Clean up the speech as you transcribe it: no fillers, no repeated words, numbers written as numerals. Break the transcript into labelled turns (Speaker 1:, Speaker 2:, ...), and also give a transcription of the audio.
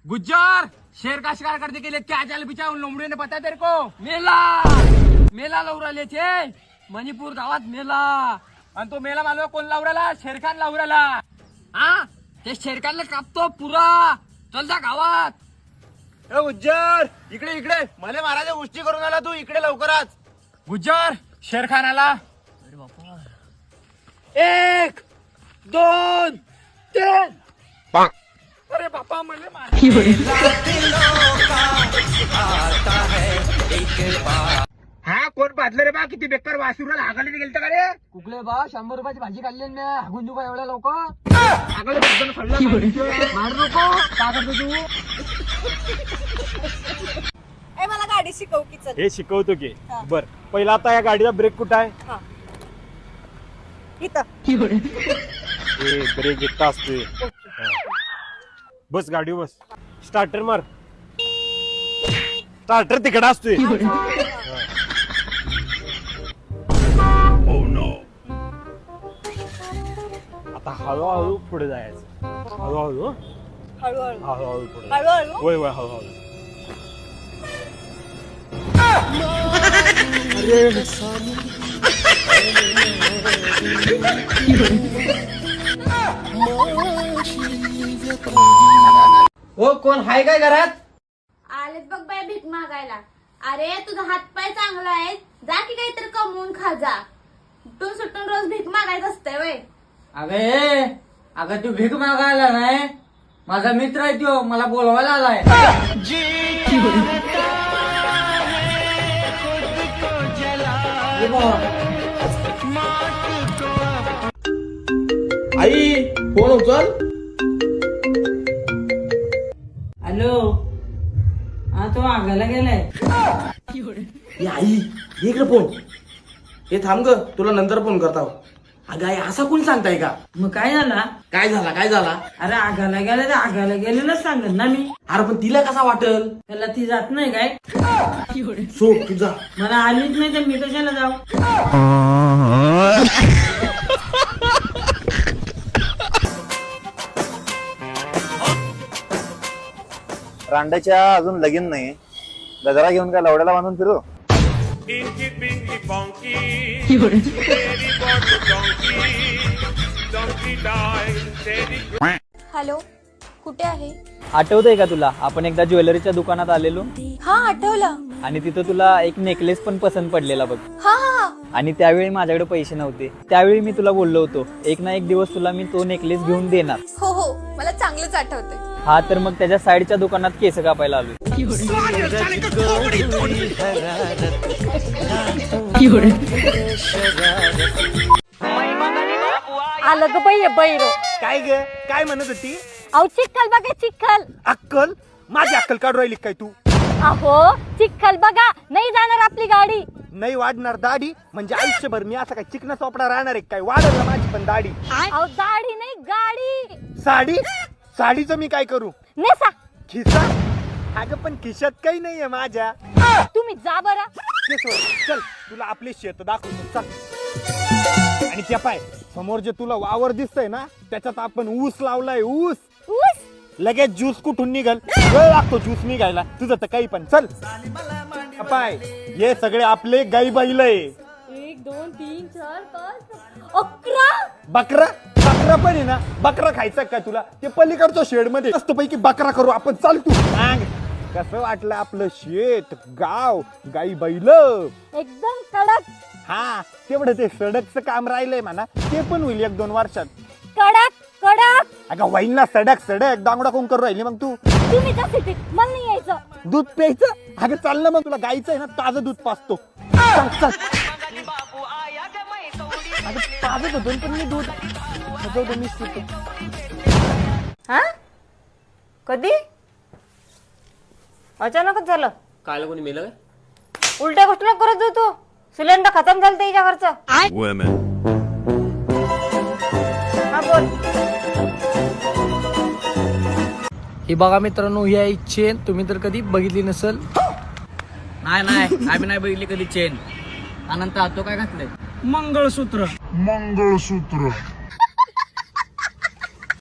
Speaker 1: गुज्जर शेर का शिकार करने के लिए क्या जाल बिछा उन लोमड़े ने पता तेरे को? मेला मेला लवराले छे मणिपूर गावात मेला. आणि तो मेला मालवा कोण लावराला? शेरखान लावराला. हा ते शेरखानला कापतो पुरा. चल जा गावात.
Speaker 2: ए गुज्जर इकडे इकडे मला महाराजा गोष्टी करून आला तू इकडे लवकरच.
Speaker 1: गुज्जर शेरखान आला. अरे बापा. 1 2 3 अरे बापा मला हा कोण बादलं रे बा? किती बेकार वासुराला हागायला गेलता का रे?
Speaker 3: कुठले बा 100 रुपयाची भाजी काढली मी हागून देऊ का एवढ्या लवकर?
Speaker 1: हागायला बघताना खाल्लं
Speaker 3: मारू नको. काय करतो तू?
Speaker 4: ए मला गाडी शिकव की चल.
Speaker 2: हे शिकवतो की. बर पहिला आता या गाडीचा ब्रेक कुठं आहे?
Speaker 4: इथं
Speaker 2: हे ब्रेक इथं असतोय. बस गाडी बस. स्टार्टर मार. स्टार्टर तिकडे असतोय. आता हळूहळू पुढे जायचं. हळूहळू
Speaker 4: हळूहळू
Speaker 2: हळूहळू पुढे.
Speaker 4: हळूहळू
Speaker 2: होय होय हळूहळू.
Speaker 3: हो कोण हाय काय घरात?
Speaker 5: आलेत बघ बाय भीक मागायला. अरे तुझा हातपाय चांगला आहे, जा की काहीतरी कमवून खा जा. उठून सुटून रोज भीक मागायचं असतंय वय.
Speaker 3: अगं तू भीक मागायला नाही, माझा मित्र आहे तो, मला बोलवायला आलाय.
Speaker 2: आई फोन उचल.
Speaker 3: हॅलो. हा तो आगायला गेलाय.
Speaker 6: आई इकडे फोन. हे थांब ग तुला नंतर फोन करता. अगं आई असा कोणी सांगताय का?
Speaker 3: मग काय झाला?
Speaker 6: काय झाला?
Speaker 3: अरे आगायला गेला तर आगायला गेलेलंच सांगत ना मी.
Speaker 6: अरे पण तिला कसा वाटल?
Speaker 3: त्याला ती जात नाही काय?
Speaker 6: सो तुझा
Speaker 3: मला आलीच नाही तर मी कशाला जाऊ?
Speaker 7: रांड्याच्या अजून लगीन नाही. गजरा घेऊन काय लवड्याला बांधून फिरू?
Speaker 4: हॅलो कुठे आहे?
Speaker 8: आठवतंय का तुला आपण एकदा ज्वेलरीच्या दुकानात आलेलो
Speaker 4: हा आठवलं.
Speaker 8: आणि तिथं तुला एक नेकलेस पण पसंत पडलेला बघ.
Speaker 4: हा हा
Speaker 8: आणि त्यावेळी माझ्याकडे पैसे नव्हते. त्यावेळी मी तुला बोललो होतो एक ना एक दिवस तुला मी तो नेकलेस घेऊन देणार.
Speaker 4: हो हो मला चांगलंच आठवतंय.
Speaker 8: हा तर मग त्याच्या साईडच्या दुकानात केस कापायला आलोय.
Speaker 4: आलं ग बाई बैर.
Speaker 2: काय ग काय म्हणत होती?
Speaker 4: अहो चिखल बघा चिखल.
Speaker 2: अक्कल माझी अक्कल काढू राहिली काय तू?
Speaker 4: अहो चिखल बघा नाही जाणार आपली गाडी.
Speaker 2: नाही वाढणार दाढी म्हणजे आयुष्यभर मी असा काय चिकना चोपडा राहणार आहे काय? वाढल ना माझी पण दाढी.
Speaker 4: अहो दाढी नाही गाडी.
Speaker 2: साडी साडीचं मी काय करू?
Speaker 4: नेसा.
Speaker 2: खिसा? अगं पण खिशात काही नाहीये माझ्या.
Speaker 4: तुम्ही जा बरं.
Speaker 2: ते सोड. चल तुला आपले शेत दाखवतो चल. आणि त्या पाय समोर जे तुला वावर दिसतंय ना त्याच्यात आपण ऊस लावलाय. ऊस
Speaker 4: ऊस.
Speaker 2: लगेच ज्यूस कुठून निघल? वेळ लागतो ज्यूस निघायला. तुझं तर काही पण. चल पाय हे सगळे आपले गाई बैल आहे.
Speaker 4: 1 2 3 4 5 11.
Speaker 2: बकरा बकरा पण आहे ना. बकरा खायचा काय तुला? ते पलीकडच्या शेड मध्ये मस्त पैकी बकरा करू आपण. चाल तू सांग कसं वाटलं आपलं शेत गाव गाई बैल?
Speaker 4: एकदम कडक.
Speaker 2: हा तेवढं ते सडकचं काम राहिलंय म्हणा. ते पण होईल 1-2 वर्षात.
Speaker 4: कडक कडक.
Speaker 2: अगं होईल ना सडक दांगडा कोण करू राहिली मग तू?
Speaker 4: तुम्ही जा सिटीत मला नाही यायचं.
Speaker 2: दूध प्यायचं? अगं चाल ना मग तुला गाईचं आहे ना ताजं दूध पाचतो. चल चल. अगं ताजं होतं पण मी दूध मीच पितो.
Speaker 4: हा कधी? अचानकच झालं.
Speaker 3: काल कोणी मेलं?
Speaker 4: उलट्या गोष्टी नको करत जाऊ तू. सिलेंडर खतम झालं त्याच्या घरचं. हा बोल.
Speaker 3: ही बघा मित्रांनो ही आहे चेन. तुम्ही तर कधी बघितली नसेल. नाही आम्ही नाही बघितली कधी चेन. अनंत तो काय घातलंय? मंगळसूत्र.